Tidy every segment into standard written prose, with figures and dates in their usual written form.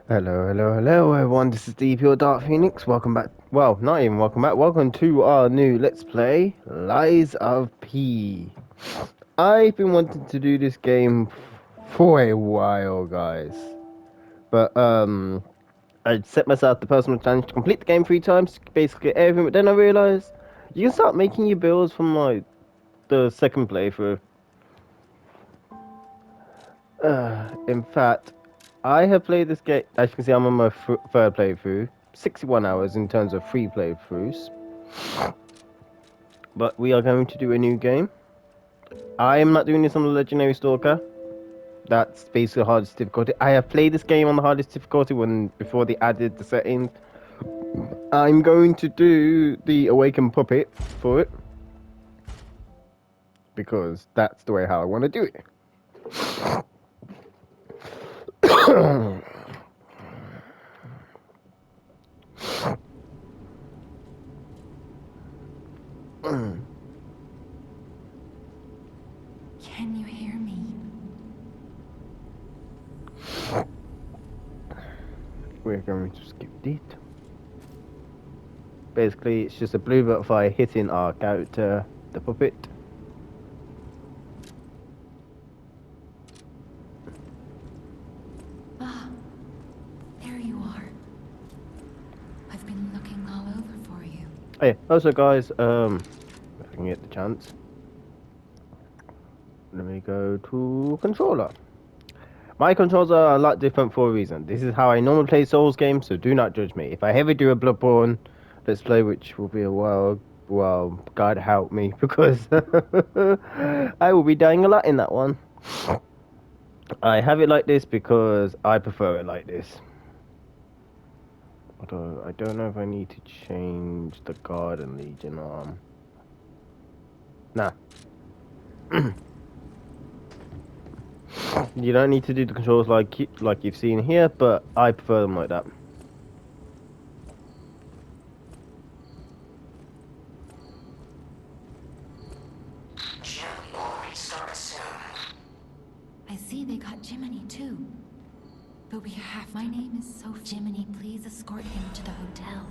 Hello, everyone. This is the Pure Dark Phoenix. Welcome back. Well, not even welcome back. Welcome to our new Let's Play, Lies of P. I've been wanting to do this game for a while, guys. But, I set myself the personal challenge to complete the game 3 times, basically everything. But then I realized you can start making your builds from, like, the second playthrough. In fact, I have played this game. As you can see, I'm on my third playthrough. 61 hours in terms of 3 playthroughs. But we are going to do a new game. I am not doing this on the Legendary Stalker. That's basically the hardest difficulty. I have played this game on the hardest difficulty before they added the settings. I'm going to do the Awakened Puppet for it. Because that's the way how I want to do it. Can you hear me? We're going to skip it. Basically, it's just a blue butterfly hitting our character, the puppet. Ah, there you are. I've been looking all over for you. Hey, also guys, if I can get the chance, let me go to controller. My controls are a lot different for a reason. This is how I normally play Souls games, so do not judge me. If I ever do a Bloodborne Let's Play, which will be a while, well, God help me, because I will be dying a lot in that one. I have it like this because I prefer it like this. Although, I don't know if I need to change the Garden Legion arm. Nah. You don't need to do the controls like you've seen here, but I prefer them like that. I see they got Jiminy too. But we have. My name is Sophie. Jiminy, please escort him to the hotel.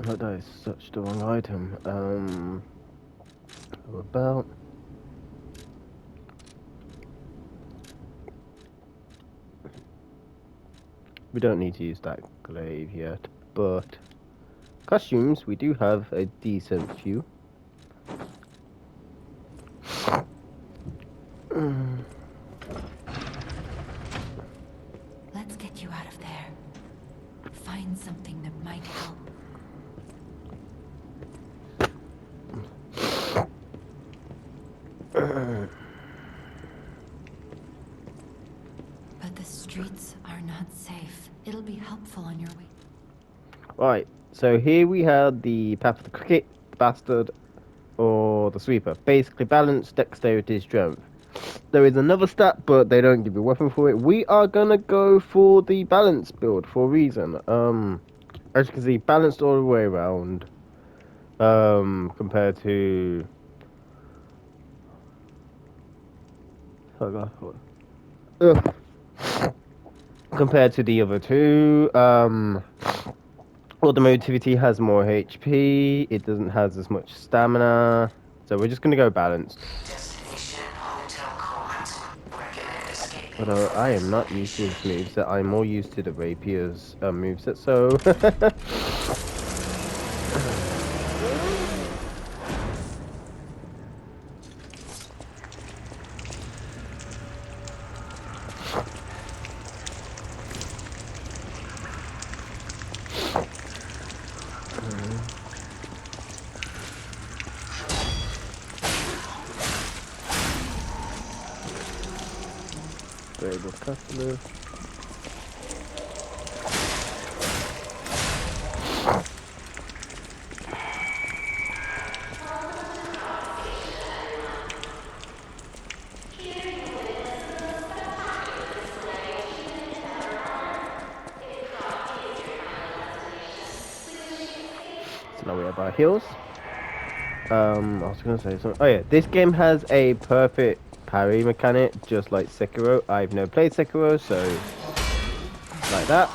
Oh, that is such the wrong item. How about? We don't need to use that glaive yet, but costumes we do have a decent few. Let's get you out of there. Find something that might help. But the streets are not safe. It'll be helpful on your way. Right, so here we have the Path of the Cricket, the Bastard, or the Sweeper. Basically, balance, dexterity, strength. There is another stat, but they don't give you a weapon for it. We are gonna go for the balance build for a reason. As you can see, balanced all the way around. Compared to. Ugh. Compared to the other two, Automotivity has more HP. It doesn't have as much stamina. So we're just gonna go balanced. Although I am not used to his moveset, I'm more used to the Rapier's moveset, so... Variable customer. grab our heals. I was gonna say something. Oh yeah, this game has a perfect parry mechanic, just like Sekiro. I've never played Sekiro, so like that.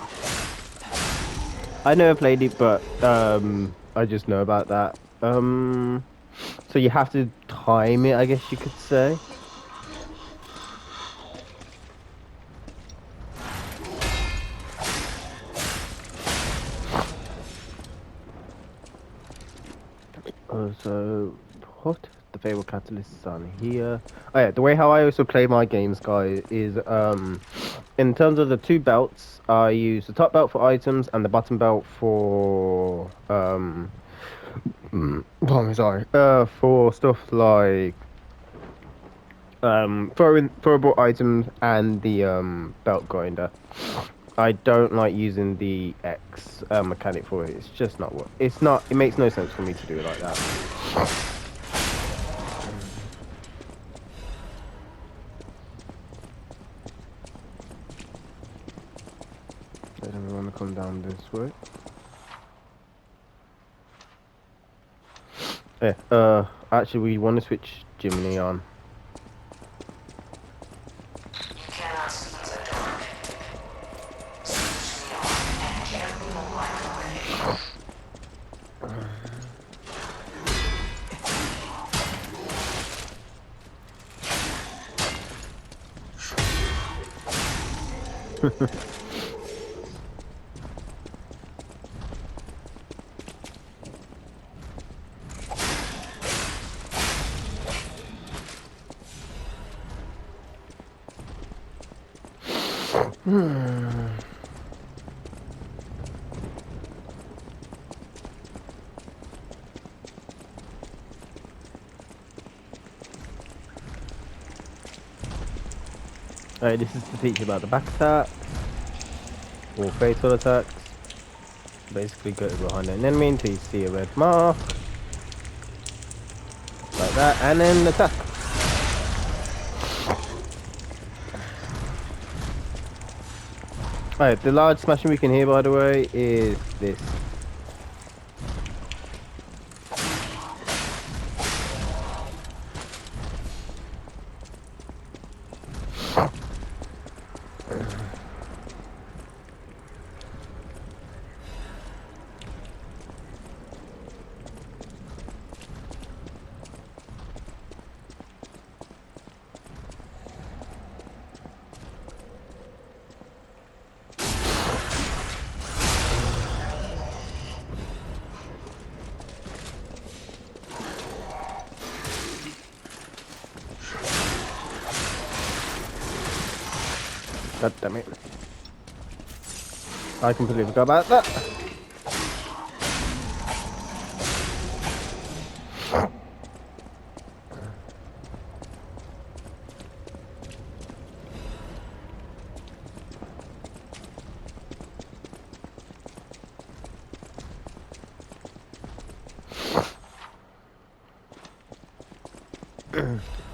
I never played it, but I just know about that. So you have to time it, I guess you could say. So put the Fable Catalysts on here. Oh yeah, the way how I also play my games, guys, is in terms of the two belts, I use the top belt for items and the bottom belt for oh, I'm sorry. For stuff like throwable items and the belt grinder. I don't like using the X mechanic for it. It's just not what. It's not. It makes no sense for me to do it like that. I don't want to come down this way. Yeah. Actually, we want to switch Jiminy on. Alright, this is to teach you about the back attack, or fatal attacks. Basically, go behind an enemy until you see a red mark, like that, and then attack. Alright, the large smashing we can hear, by the way, is this. God damn it. I completely forgot about that.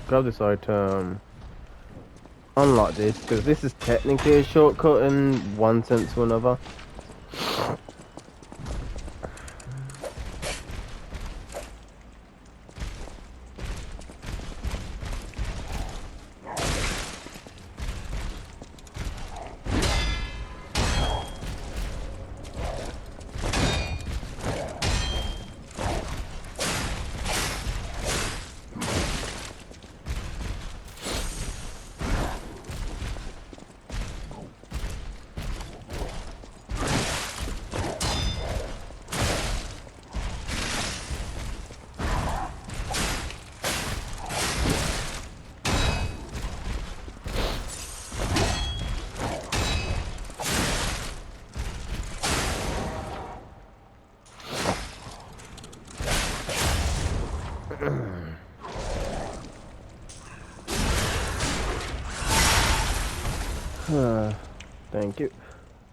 Grab this item. Unlock this, because this is technically a shortcut in one sense or another. Thank you.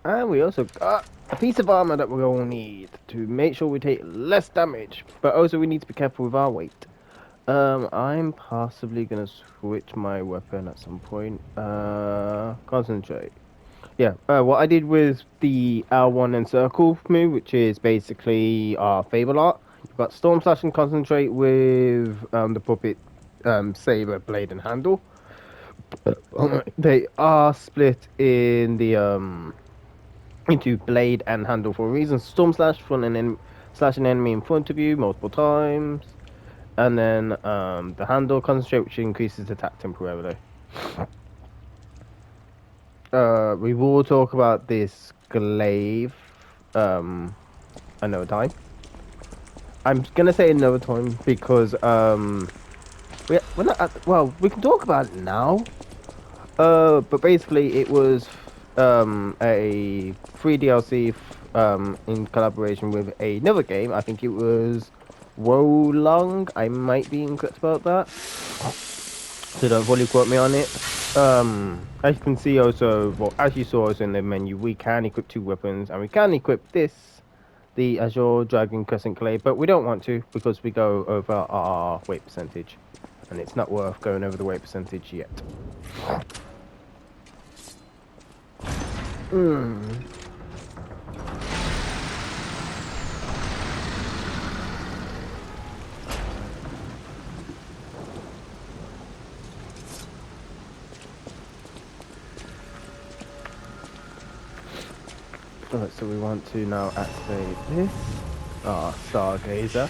And we also got a piece of armor that we're going to need to make sure we take less damage. But also we need to be careful with our weight. I'm possibly going to switch my weapon at some point. Concentrate. Yeah, what I did with the L1 and circle move, which is basically our Fable art, We've got Storm Slash and Concentrate with the puppet saber, blade, and handle. They are split in the into blade and handle for a reason. Storm Slash front and slash an enemy in front of you multiple times, and then the handle Concentrate, which increases attack temporarily. We will talk about this glaive another time. I'm gonna say another time because we're not at, well, we can talk about it now. But basically it was a free DLC in collaboration with another game. I think it was Wolong. I might be incorrect about that. So don't fully quote me on it. As you can see also, well, as you saw also in the menu, we can equip 2 weapons, and we can equip this, the Azure Dragon Crescent Glaive, but we don't want to because we go over our weight percentage, and it's not worth going over the weight percentage yet. Alright, so we want to now activate this. Stargazer.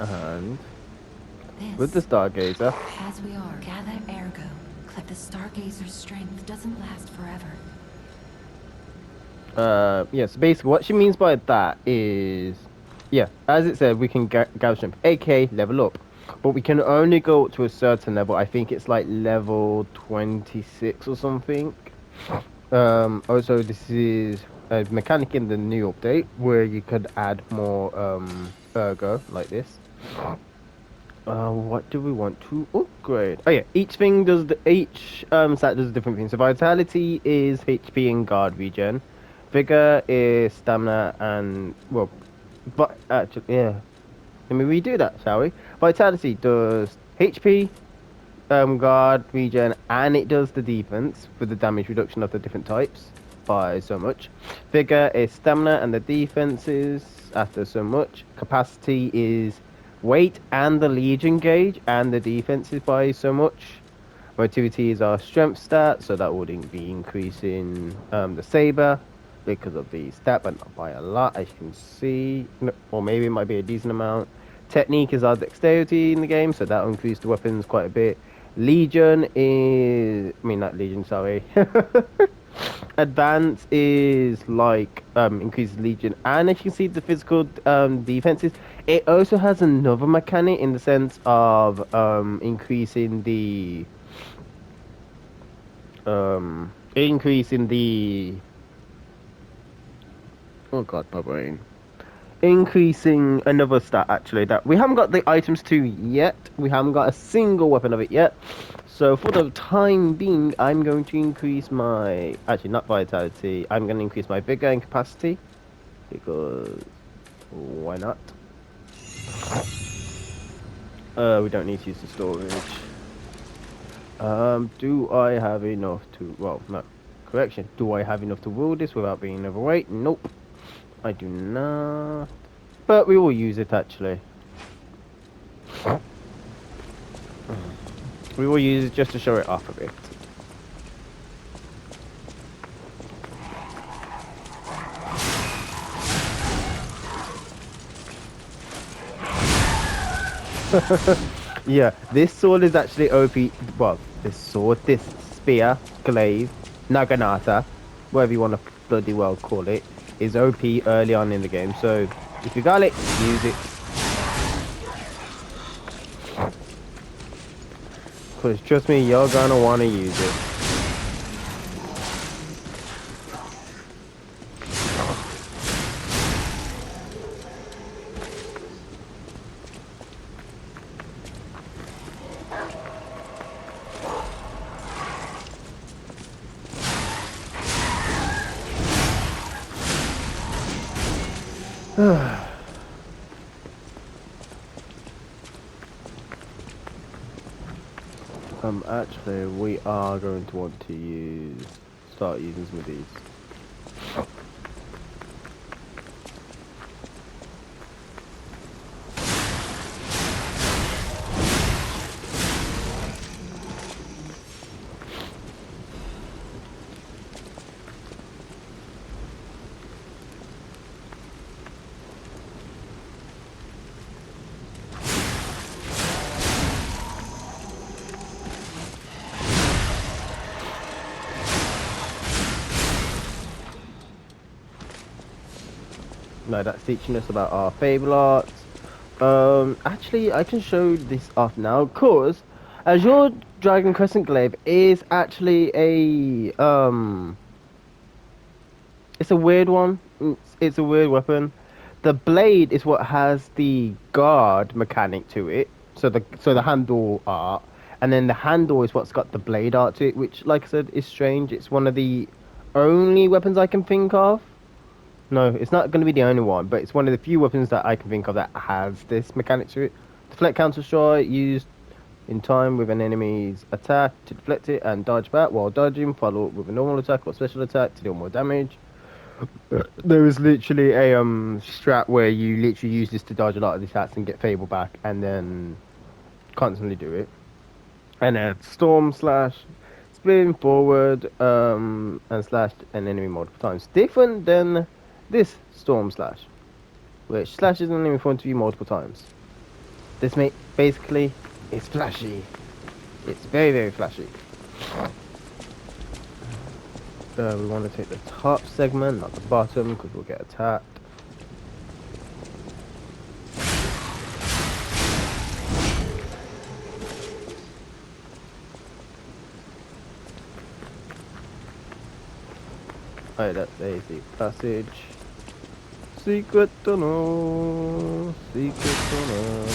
And with the Stargazer, As we are, gather ergo. But the Stargazer's strength doesn't last forever. yes, basically what she means by that is, yeah, as it said, we can gather strength, aka level up. But we can only go up to a certain level. I think it's like level 26 or something. Also, this is a mechanic in the new update where you could add more ergo like this. What do we want to upgrade? Oh yeah, each thing does each stat does a different thing. So vitality is HP and guard regen, vigor is stamina and well, but actually yeah. Let me redo that, shall we? Vitality does HP, guard, regen, and it does the defense for the damage reduction of the different types by so much. Vigor is stamina and the defenses after so much. Capacity is weight and the legion gauge and the defenses by so much. Motivity is our strength stat, so that would be increasing the saber because of the stat, but not by a lot, as you can see. No, or maybe it might be a decent amount. Technique is our dexterity in the game, so that'll increase the weapons quite a bit. Legion is, I mean, not Legion, sorry. Advance is like increases Legion, and as you can see, the physical defenses. It also has another mechanic in the sense of increasing the oh god, my brain. Increasing another stat actually that we haven't got the items to yet. We haven't got a single weapon of it yet. So for the time being, I'm going to increase my, actually not vitality, I'm going to increase my vigor and capacity because why not? We don't need to use the storage. Do I have enough to, well, no, correction. Do I have enough to wield this without being overweight? Nope. I do not. But we will use it actually. We will use it just to show it off a bit. Yeah, this sword is actually OP. Well, this sword, this spear, glaive, naginata, whatever you want to bloody well call it, is OP early on in the game. So if you got it, use it. Because trust me, you're gonna want to use it. Actually, we are going to want to use start using some of these. No, that's teaching us about our fable arts. Actually, I can show this off now, cause Azure Dragon Crescent Glaive is actually it's a weird one. It's a weird weapon. The blade is what has the guard mechanic to it. So the handle art, and then the handle is what's got the blade art to it, which, like I said, is strange. It's one of the only weapons I can think of. No, it's not going to be the only one, but it's one of the few weapons that I can think of that has this mechanic to it. Deflect counter strike used in time with an enemy's attack to deflect it and dodge back while dodging. Follow up with a normal attack or special attack to deal more damage. There is literally a strat where you literally use this to dodge a lot of the attacks and get Fable back, and then constantly do it. And then Storm Slash, spin forward, and slash an enemy multiple times. Different than this Storm Slash, which slashes an enemy in front of you multiple times. This basically is flashy. It's very, very flashy. We want to take the top segment, not the bottom, because we'll get attacked. Alright, that's a secret passage. Secret tunnel. Secret tunnel.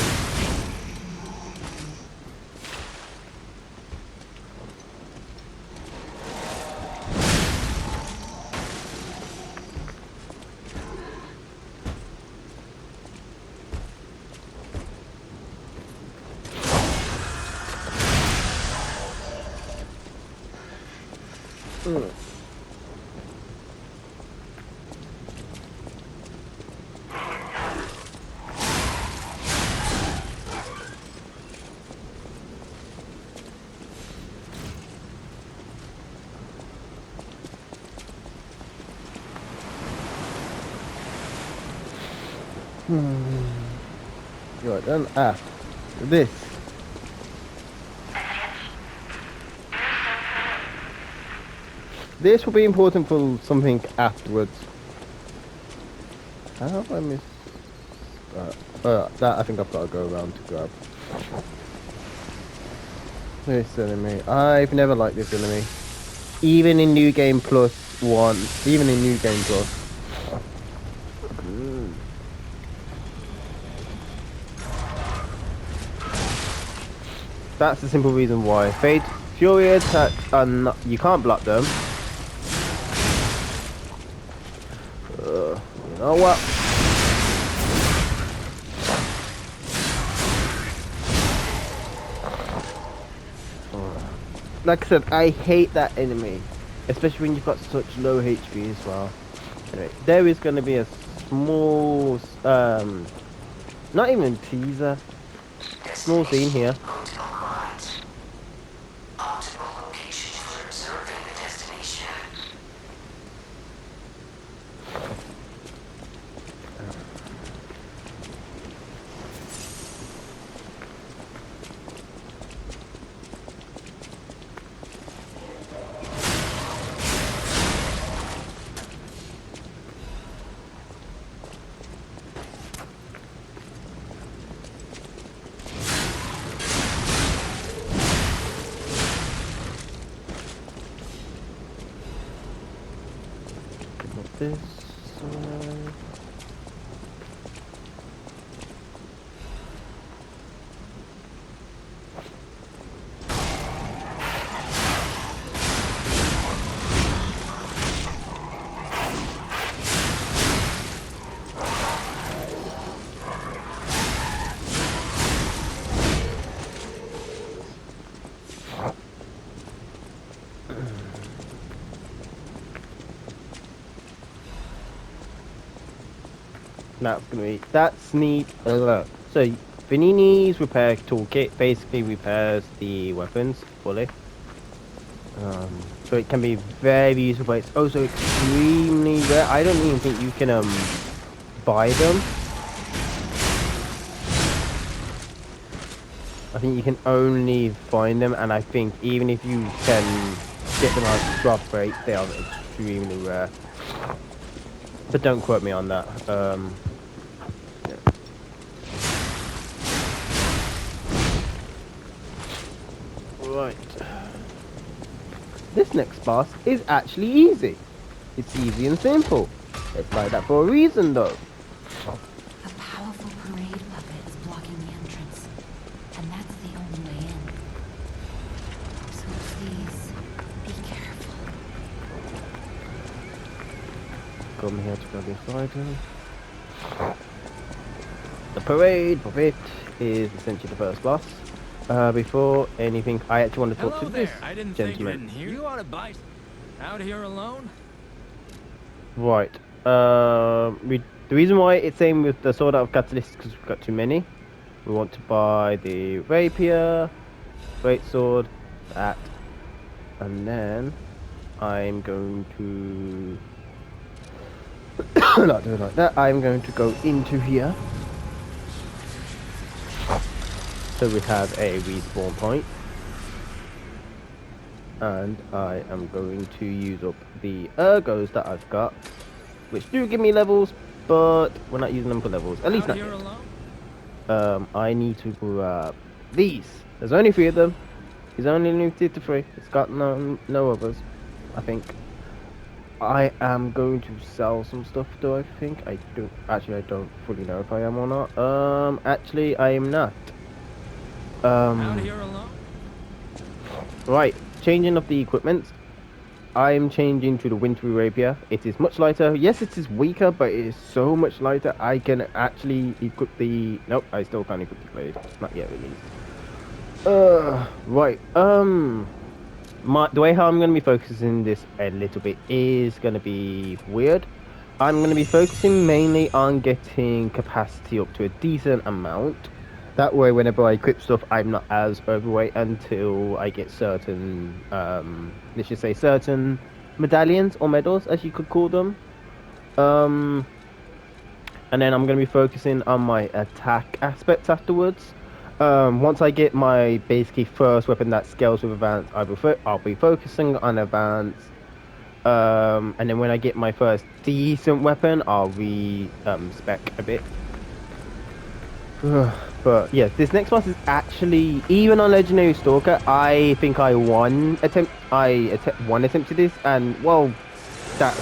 Right then, this. This will be important for something afterwards. How have I missed that? That I think I've got to go around to grab. This enemy. I've never liked this enemy. Even in New Game Plus 1. Even in New Game Plus. That's the simple reason why. Fade Fury attacks are not, you can't block them. You know what? Like I said, I hate that enemy. Especially when you've got such low HP as well. Anyway, there is going to be a small, not even teaser, small scene here. This side. that's neat. So Vanini's repair toolkit basically repairs the weapons fully. So it can be very useful, but it's also extremely rare. I don't even think you can buy them. I think you can only find them, and I think even if you can get them out of drop rate, they are extremely rare. But don't quote me on that. Yeah. Right. This next boss is actually easy. It's easy and simple. It's like that for a reason, though. A powerful parade puppet is blocking the entrance, and that's the only way in. So please, be careful. Come here to grab this item. The parade puppet is essentially the first boss. Before anything, I actually want to talk to this gentleman. You ought to bite. Out here alone? Right. The reason why it's same with the Sword Art of Catalyst is because we've got too many. We want to buy the rapier, great sword, that, and then I'm going to not do it like that. I'm going to go into here. So we have a respawn point, and I am going to use up the ergos that I've got, which do give me levels, but we're not using them for levels, at least not yet. I need to grab these. There's only 3 of them. It's only limited to 3. It's got no others, I think. I am going to sell some stuff, though. I think I don't fully know if I am or not. Actually, I am not. Out here alone? Right, changing of the equipment. I'm changing to the wintry rapier. It is much lighter. Yes, it is weaker, but it is so much lighter. I can actually equip the. Nope, I still can't equip the blade. It's not yet released. Right. The way how I'm going to be focusing this a little bit is going to be weird. I'm going to be focusing mainly on getting capacity up to a decent amount. That way, whenever I equip stuff, I'm not as overweight until I get certain, let's just say certain medallions or medals, as you could call them. And then I'm going to be focusing on my attack aspects afterwards. Once I get my basically first weapon that scales with advance, I'll be focusing on advance. And then when I get my first decent weapon, I'll spec a bit. But yeah, this next boss is actually, even on Legendary Stalker, I think I one attempt to this, and well, that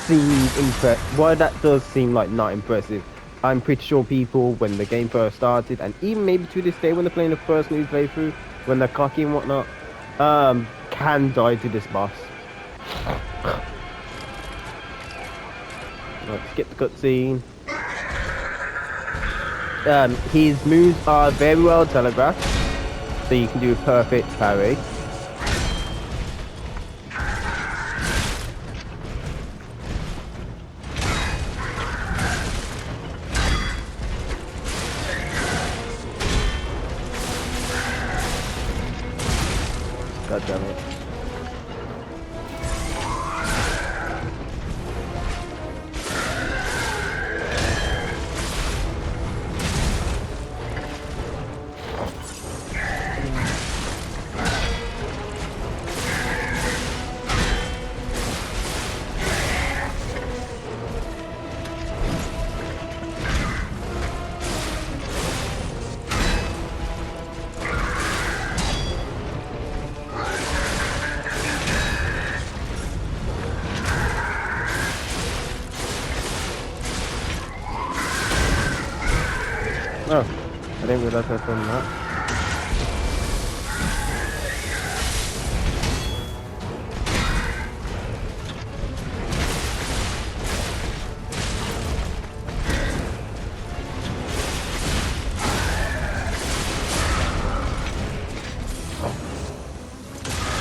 seems well, that does seem like not impressive. I'm pretty sure people, when the game first started, and even maybe to this day when they're playing the first new playthrough, when they're cocky and whatnot, can die to this boss. Right, skip the cutscene. His moves are very well telegraphed, so you can do a perfect parry. God damn it. Oh, I didn't realize I'd done that.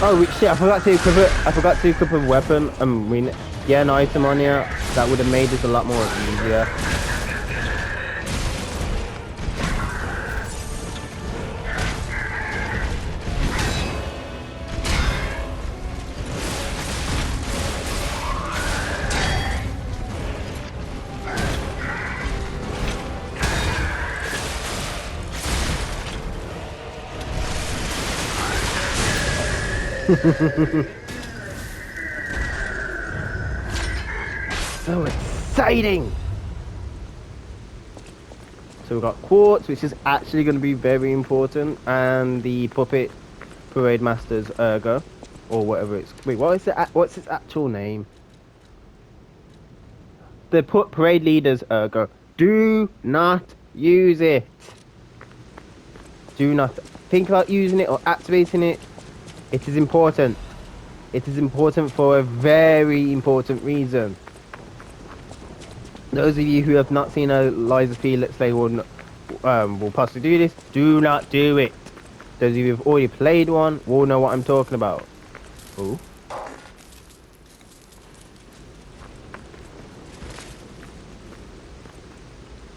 Oh shit! I forgot to equip a weapon. Get an item on here. That would have made this a lot more easier. So exciting! So we've got Quartz, which is actually going to be very important, and the Puppet Parade Master's Ergo, or whatever it's... Wait, what's its actual name? The Parade Leader's Ergo. Do not use it! Do not think about using it or activating it. It is important. It is important for a very important reason. Those of you who have not seen a Lies of P Let's Play will possibly do this. Do not do it. Those of you who have already played one will know what I'm talking about. Ooh.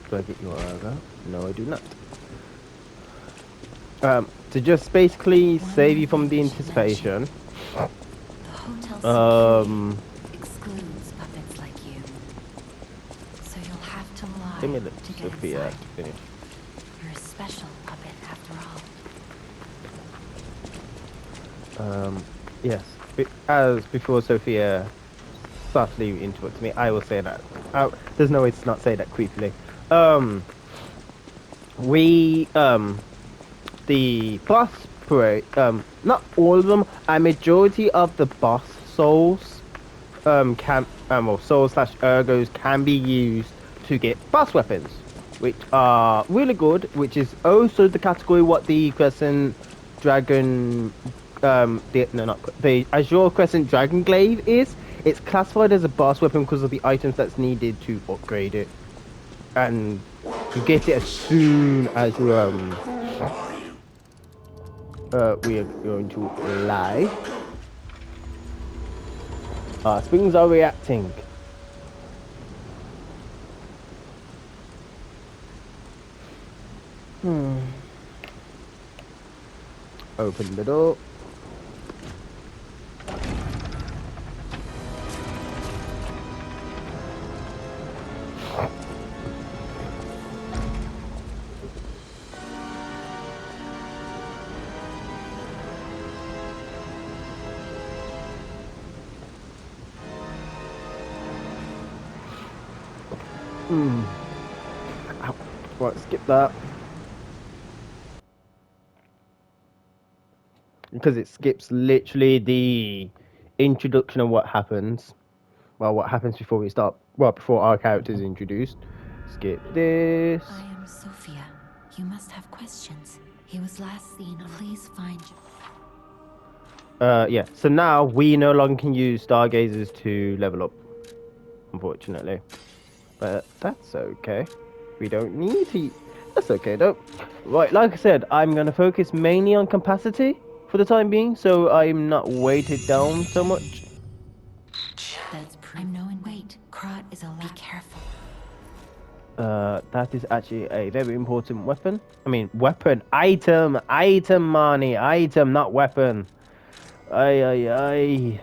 Do I get your Ergo? No, I do not. To just basically save you from the anticipation. The hotel security excludes puppets like you. So you'll have to lie Give me to the get Sophia inside. to finish. You're a special puppet after all. Yes. As before Sophia softly interrupts me, I will say that. There's no way to not say that creepily. The boss parade, not all of them, a majority of the boss souls, souls slash ergos can be used to get boss weapons, which are really good, which is also the category what the Crescent Dragon, the Azure Crescent Dragon Glaive is. It's classified as a boss weapon because of the items that's needed to upgrade it, and you get it as soon as you we are going to lie. Springs are reacting. Open the door. Ow. Right, skip that. Because it skips literally the introduction of what happens. Well, what happens before we start. Well, before our character is introduced. Skip this. I am Sophia. You must have questions. He was last seen. Please find you. Yeah. So now we no longer can use stargazers to level up, unfortunately. But that's okay. We don't need to. That's okay though. Right, like I said, I'm gonna focus mainly on capacity for the time being, so I'm not weighted down so much. That's proof. I'm knowing. Wait, Krat is a. Be careful. That is actually a very important weapon. I mean, weapon, item, Marnie, item, not weapon. Aye.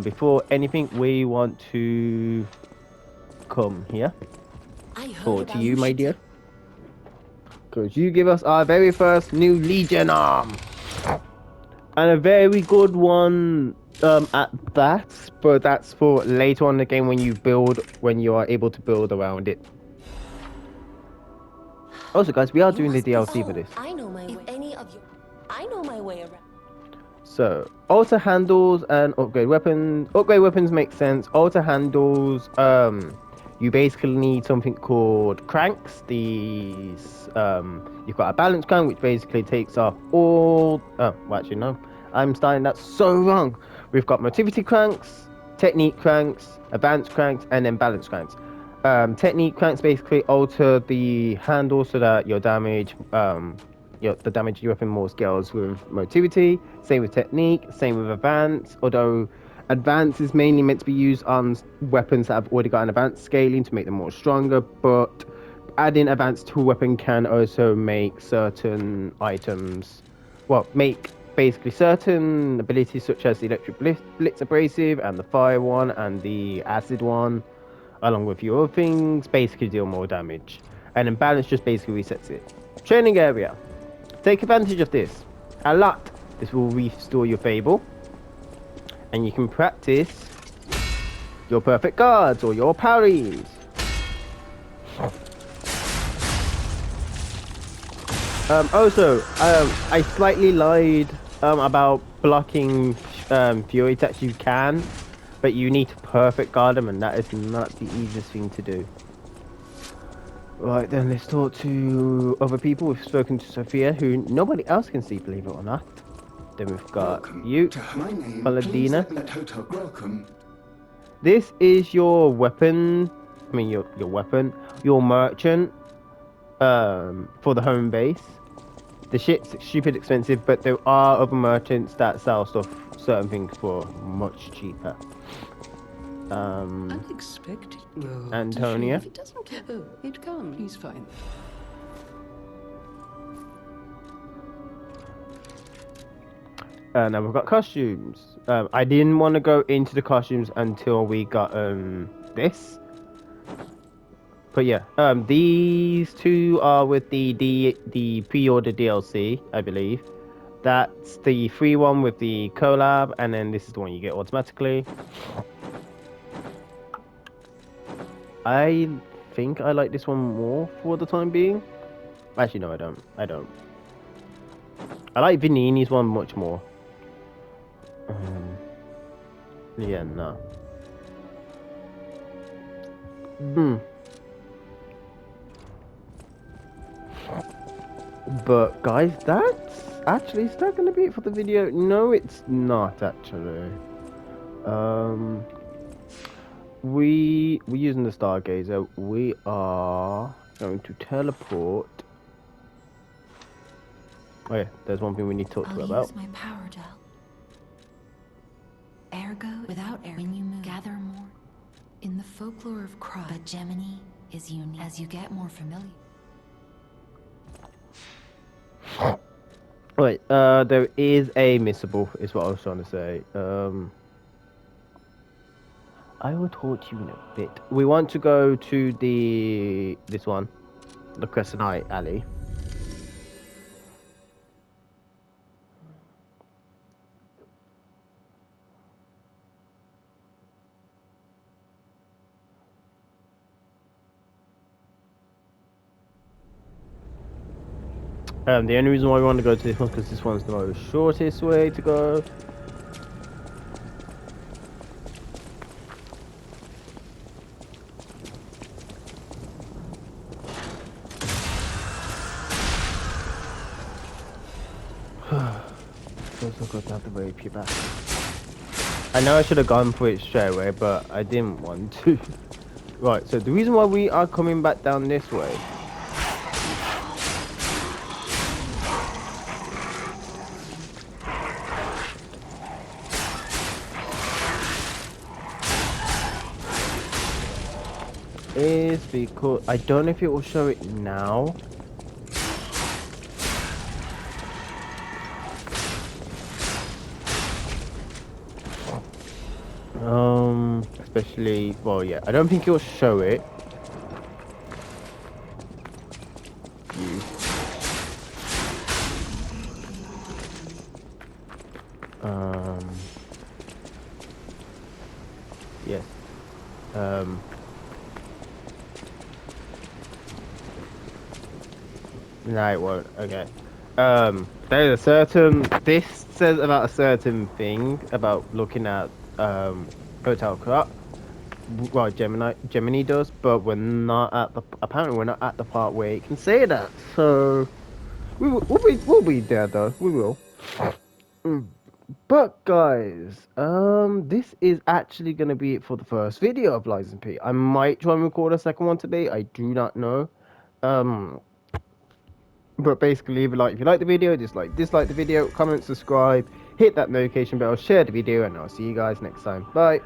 Before anything, we want to come here. Forward to you, my dear. Because you give us our very first new Legion arm. And a very good one at that, but that's for later on in the game when you are able to build around it. Also, guys, we are doing the DLC for this. I know my way. I know my way around. So, alter handles and upgrade weapons. Upgrade weapons make sense. Alter handles, you basically need something called cranks. These, you've got a balance crank, which basically takes off all... Oh, well, actually, no. I'm starting that so wrong. We've got motivity cranks, technique cranks, advanced cranks, and then balance cranks. Technique cranks basically alter the handle so that your damage, the damage your weapon more scales with motivity. Same with technique, same with advance, although advance is mainly meant to be used on weapons that have already got an advanced scaling to make them more stronger, but adding advance to a weapon can also make certain items, make basically certain abilities such as the electric blitz abrasive and the fire one and the acid one, along with your other things, basically deal more damage. And then balance just basically resets it. Training area. Take advantage of this. A lot. This will restore your Fable. And you can practice your perfect guards or your parries. Also, I slightly lied about blocking Fury attacks. You can, but you need to perfect guard them, and that is not the easiest thing to do. Right then, let's talk to other people. We've spoken to Sophia, who nobody else can see, believe it or not. Then we've got you, Paladina. This is your weapon. I mean, your weapon, your merchant. For the home base. The shit's stupid expensive, but there are other merchants that sell certain things for much cheaper. Unexpected. Oh, Antonia. If it doesn't. Oh, it can. He's fine. Now we've got costumes. I didn't want to go into the costumes until we got this. But yeah, these two are with the pre-order DLC, I believe. That's the free one with the collab, and then this is the one you get automatically. I think I like this one more for the time being. Actually, no, I don't. I like Vanini's one much more. Yeah, no. But guys, that's actually, is that gonna be it for the video? No, it's not actually. We're using the Stargazer. We are going to teleport. Oh yeah, there's one thing we need to talk to I'll about. use my power gel. Ergo, without ergo, when you move, gather more. In the folklore of Krog, but Gemini is unique. As you get more familiar. Wait, there is a missable, is what I was trying to say. I will talk to you in a bit. We want to go to this one, the Crescent Eye Alley. The only reason why we want to go to this one is because this one's the most shortest way to go. Feels so good to have to rape you back. I know I should have gone for it straight away, but I didn't want to. Right, so the reason why we are coming back down this way is because I don't know if it will show it now. Especially, well, yeah, I don't think it will show it. Yes. No, it won't. Okay. There's a certain. This says about a certain thing about looking at Hotel Cut. Well, Gemini does, but we're not at the. Apparently, we're not at the part where it can say that. So we'll be there though. We will. But guys, this is actually gonna be it for the first video of Lies and P. I might try and record a second one today. I do not know. But basically, leave a like if you like the video, dislike the video, comment, subscribe, hit that notification bell, share the video, and I'll see you guys next time. Bye.